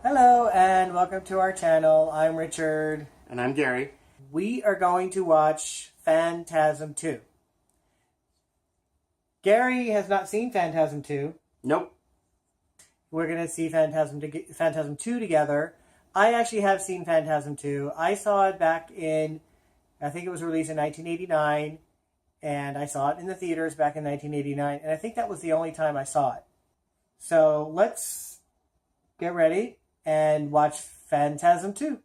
Hello and welcome to our channel. I'm Richard. And I'm Gary. We are going to watch Phantasm 2. Gary has not seen Phantasm 2. Nope. We're going to see Phantasm 2 together. I actually have seen Phantasm 2. I saw it back in, I think it was released in 1989, and I saw it in the theaters back in 1989, and I think that was the only time I saw it. So let's get ready and watch Phantasm 2.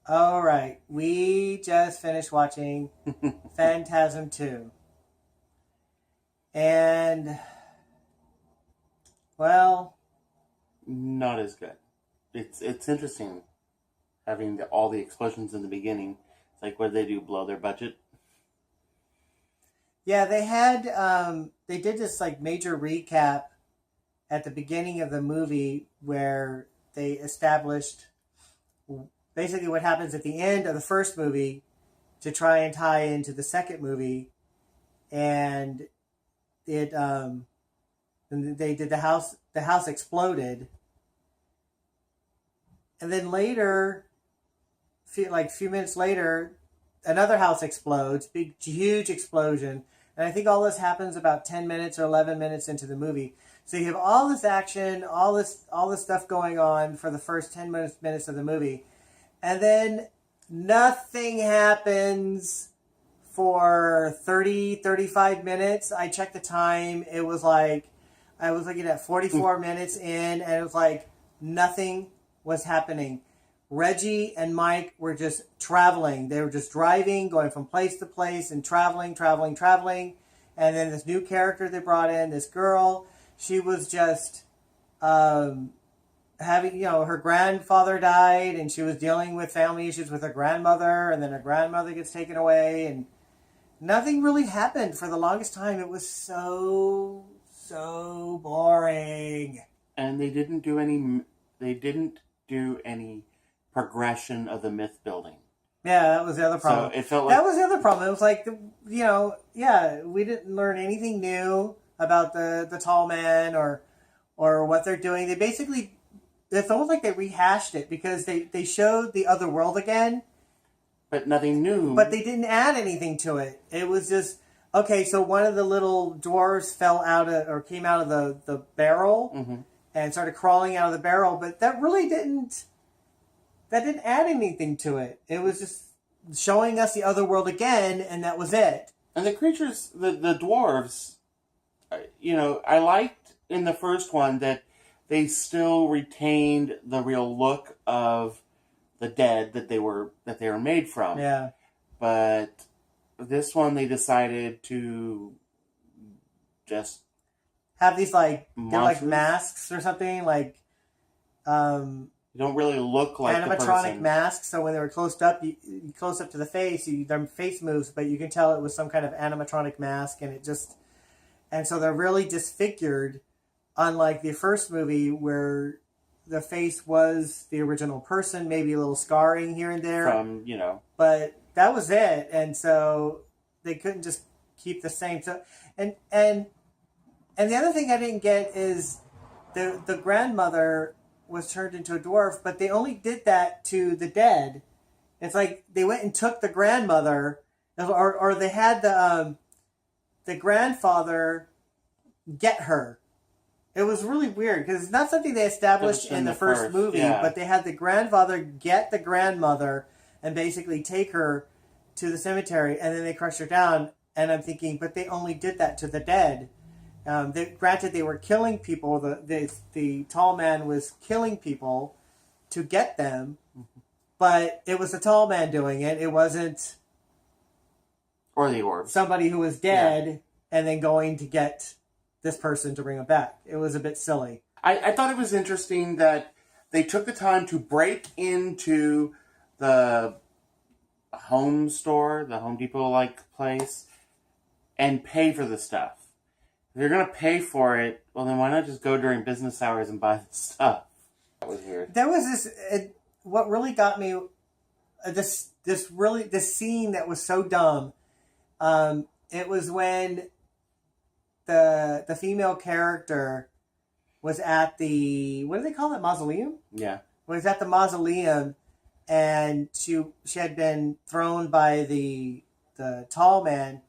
All right, we just finished watching Phantasm 2. And, well, Not as good. It's interesting having all the explosions in the beginning. It's like, what did they do, blow their budget? yeah, they did this like major recap at the beginning of the movie where they established basically what happens at the end of the first movie to try and tie into the second movie. And and they did the house exploded. And then later, a few minutes later, another house explodes, big, huge explosion. And I think all this happens about 10 minutes or 11 minutes into the movie. So you have all this action, all this stuff going on for the first 10 minutes of the movie. And then nothing happens for 30, 35 minutes. I checked the time. It was like, I was looking at 44 minutes in, and it was like nothing was happening. Reggie and Mike were just traveling. They were just driving, going from place to place and traveling. And then this new character they brought in, this girl, she was just having, her grandfather died, and she was dealing with family issues with her grandmother, and then her grandmother gets taken away, and nothing really happened for the longest time. It was so boring. And they didn't do any progression of the myth building. Yeah, that was the other problem. So it felt like that was the other problem. It was like, we didn't learn anything new about the tall man or what they're doing. They basically, it's almost like they rehashed it because they showed the other world again. But nothing new. But they didn't add anything to it. It was just, okay, so one of the little dwarves came out of the barrel and started crawling out of the barrel, but that didn't add anything to it. It was just showing us the other world again, and that was it. And the creatures, the dwarves, I liked in the first one that they still retained the real look of the dead that they were made from. Yeah. But this one, they decided to just have these they're like masks or something, like they don't really look like animatronic masks. So when they were close up to the face, their face moves, but you can tell it was some kind of animatronic mask, and so they're really disfigured, unlike the first movie where the face was the original person, maybe a little scarring here and there. But that was it, and so they couldn't just keep the same. So, and the other thing I didn't get is the grandmother was turned into a dwarf, but they only did that to the dead. It's like they went and took the grandmother, or they had the grandfather get her. It was really weird because it's not something they established in the first movie, but they had the grandfather get the grandmother and basically take her to the cemetery, and then they crushed her down. And I'm thinking, but they only did that to the dead. Granted, they were killing people. The tall man was killing people to get them, but it was the tall man doing it. It wasn't, or the orb, somebody who was dead and then going to get this person to bring him back. It was a bit silly. I thought it was interesting that they took the time to break into the home store, the Home Depot-like place, and pay for the stuff. If you're going to pay for it, well, then why not just go during business hours and buy the stuff? That was weird. There was this. What really got me. This scene that was so dumb. It was when the female character was at the, what do they call it, mausoleum? Yeah. Was at the mausoleum, and she had been thrown by the tall man,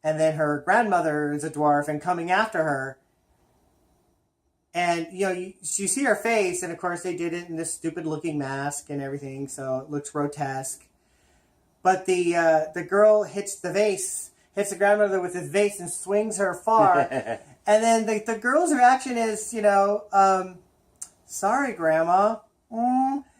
and then her grandmother is a dwarf and coming after her. And, you see her face, and of course they did it in this stupid-looking mask and everything, so it looks grotesque. But the girl hits the grandmother with the vase and swings her far. And then the girl's reaction is, sorry, Grandma.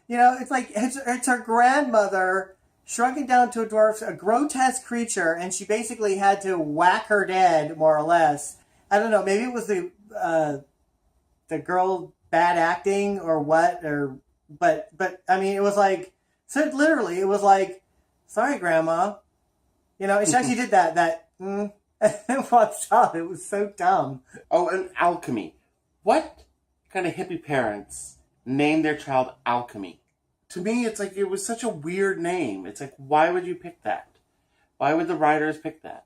It's like it's her grandmother shrunken down to a grotesque creature, and she basically had to whack her dead, more or less. I don't know, maybe it was the girl bad acting or what, but I mean, it was like, so literally, it was like, sorry, Grandma. And she actually did that and walked off. It was so dumb. Oh, and alchemy. What kind of hippie parents name their child Alchemy? To me, it's like, it was such a weird name. It's like, why would you pick that? Why would the writers pick that?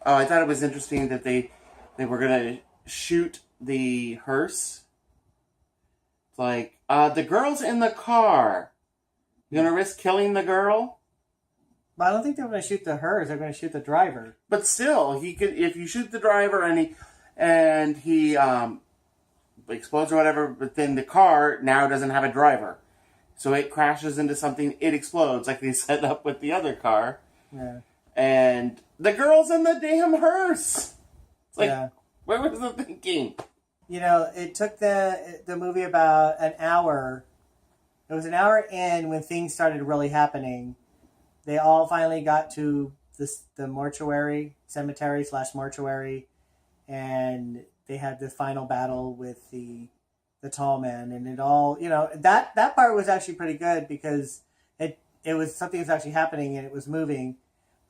Oh, I thought it was interesting that they were going to shoot the hearse. It's like, the girl's in the car. You gonna risk killing the girl? But I don't think they're going to shoot the hearse. They're going to shoot the driver. But still, he could, if you shoot the driver and he explodes or whatever, but then the car now doesn't have a driver. So it crashes into something, it explodes like they set up with the other car. Yeah. And the girl's in the damn hearse. It's like, yeah. Where was the thinking? It took the movie about an hour. It was an hour in when things started really happening. They all finally got to the mortuary, cemetery/mortuary, and they had the final battle with the tall man, and it all, that part was actually pretty good because it was something that's actually happening and it was moving.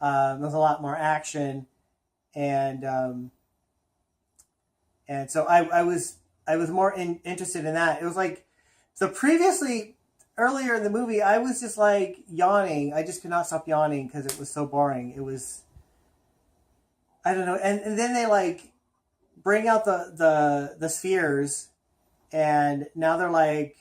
There was a lot more action, and so I was more interested in that. It was like, so earlier in the movie, I was just like yawning. I just could not stop yawning because it was so boring. It was, I don't know. And then they like bring out the spheres, and now they're like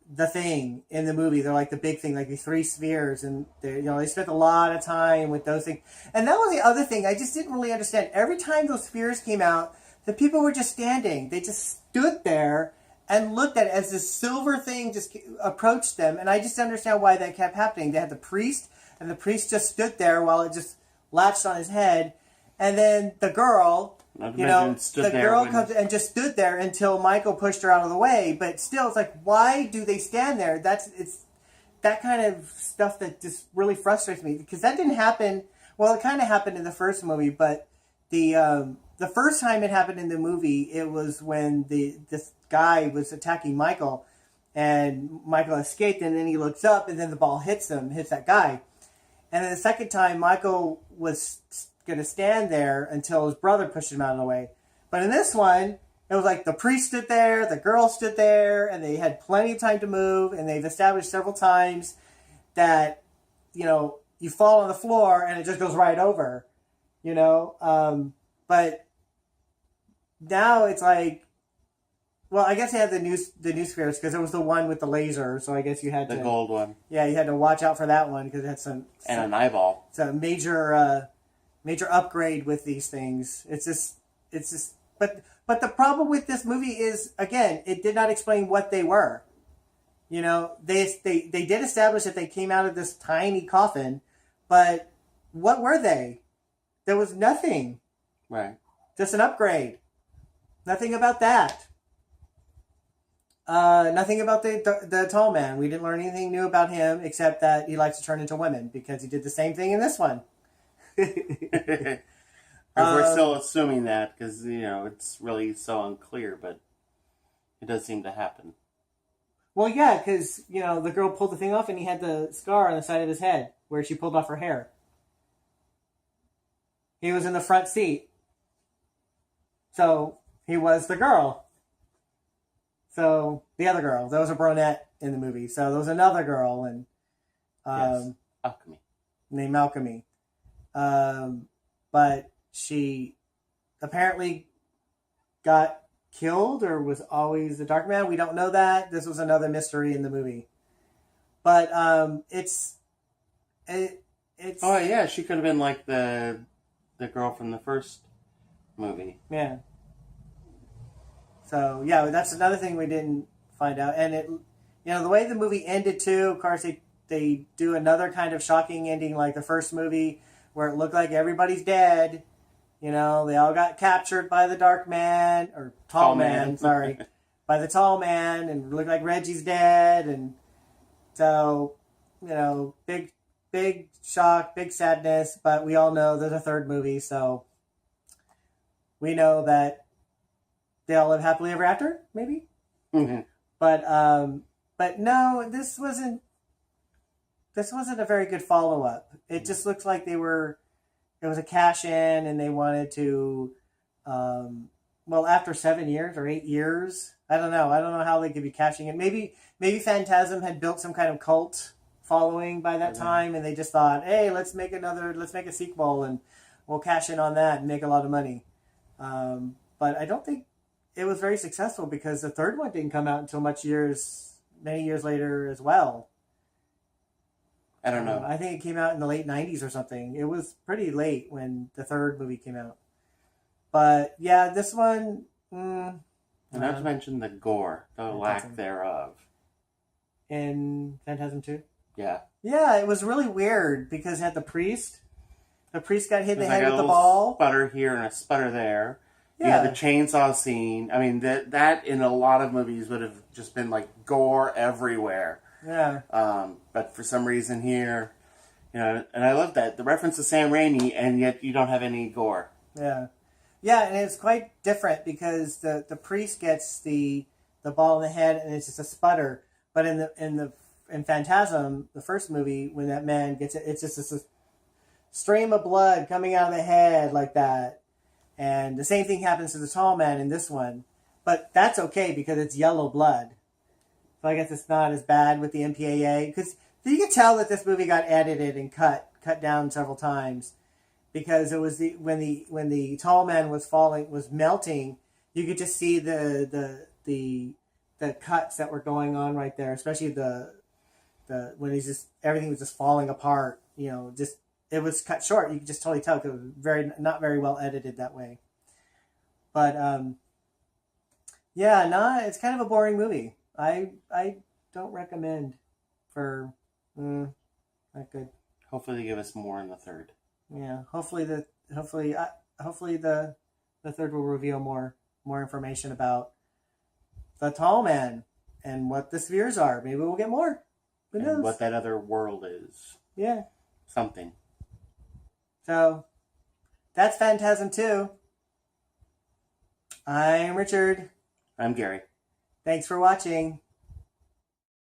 the thing in the movie. They're like the big thing, like the 3 spheres, and they spent a lot of time with those things. And that was the other thing I just didn't really understand. Every time those spheres came out, the people were just standing. They just stood there and looked at it as this silver thing just approached them. And I just understand why that kept happening. They had the priest, and the priest just stood there while it just latched on his head. And then the girl, comes and just stood there until Michael pushed her out of the way. But still, it's like, why do they stand there? It's that kind of stuff that just really frustrates me, because that didn't happen. Well, it kind of happened in the first movie, but the first time it happened in the movie, it was when this guy was attacking Michael, and Michael escaped, and then he looks up, and then the ball hits that guy. And then the second time, Michael was going to stand there until his brother pushed him out of the way. But in this one, it was like the priest stood there, the girl stood there, and they had plenty of time to move, and they've established several times that, you fall on the floor and it just goes right over, but now it's like, well, I guess they had the new spheres because it was the one with the laser, so I guess you had the gold one. Yeah, you had to watch out for that one because it had and an eyeball. It's a major upgrade with these things. It's just, but the problem with this movie is, again, it did not explain what they were. They did establish that they came out of this tiny coffin, but what were they? There was nothing. Right. Just an upgrade. Nothing about that. Nothing about the tall man. We didn't learn anything new about him except that he likes to turn into women because he did the same thing in this one. We're still assuming that because, it's really so unclear, but it does seem to happen. Well, yeah, because, the girl pulled the thing off and he had the scar on the side of his head where she pulled off her hair. He was in the front seat. So he was the girl. So the other girl, there was a brunette in the movie. So there was another girl and Yes. Alchemy. named Alchemy. But she apparently got killed or was always the Dark Man. We don't know that. This was another mystery in the movie. But it's Oh yeah, she could have been like the girl from the first movie. yeah. So yeah, that's another thing we didn't find out. And it, the way the movie ended too. Of course, they do another kind of shocking ending like the first movie, where it looked like everybody's dead. They all got captured by the Dark Man or Tall Man. Sorry, by the Tall Man, and it looked like Reggie's dead. And so, big shock, big sadness. But we all know there's a third movie, so we know that they all live happily ever after, maybe. Mm-hmm. But no, this wasn't a very good follow up. It just looks like it was a cash in, and they wanted to, after 7 years or 8 years, I don't know how they could be cashing in. Maybe Phantasm had built some kind of cult following by that time, and they just thought, hey, let's make a sequel, and we'll cash in on that and make a lot of money. But I don't think it was very successful because the third one didn't come out until many years later as well. I don't know. I think it came out in the late 90s or something. It was pretty late when the third movie came out. But yeah, this one... and not to mention the gore, the lack thereof. In Phantasm 2? Yeah. Yeah, it was really weird because it had the priest. The priest got hit in the head with the ball. Sputter here and a sputter there. Yeah. You had the chainsaw scene. I mean, that in a lot of movies would have just been like gore everywhere. Yeah. But for some reason here, and I love that. The reference to Sam Raimi, and yet you don't have any gore. Yeah. Yeah, and it's quite different because the priest gets the ball in the head and it's just a sputter. But in Phantasm, the first movie, when that man gets it, it's just a stream of blood coming out of the head like that. And the same thing happens to the Tall Man in this one. But that's okay because it's yellow blood. So I guess it's not as bad with the MPAA. Because you can tell that this movie got edited and cut down several times. Because it was when the Tall Man was melting, you could just see the cuts that were going on right there. Especially when everything was just falling apart. It was cut short. You could just totally tell because it was not very well edited that way. But it's kind of a boring movie. I don't recommend for not good. Hopefully they give us more in the third. Yeah, hopefully the third will reveal more information about the Tall Man and what the spheres are. Maybe we'll get more. Who knows? And what that other world is. Yeah. Something. So, that's Phantasm 2. I'm Richard. I'm Gary. Thanks for watching.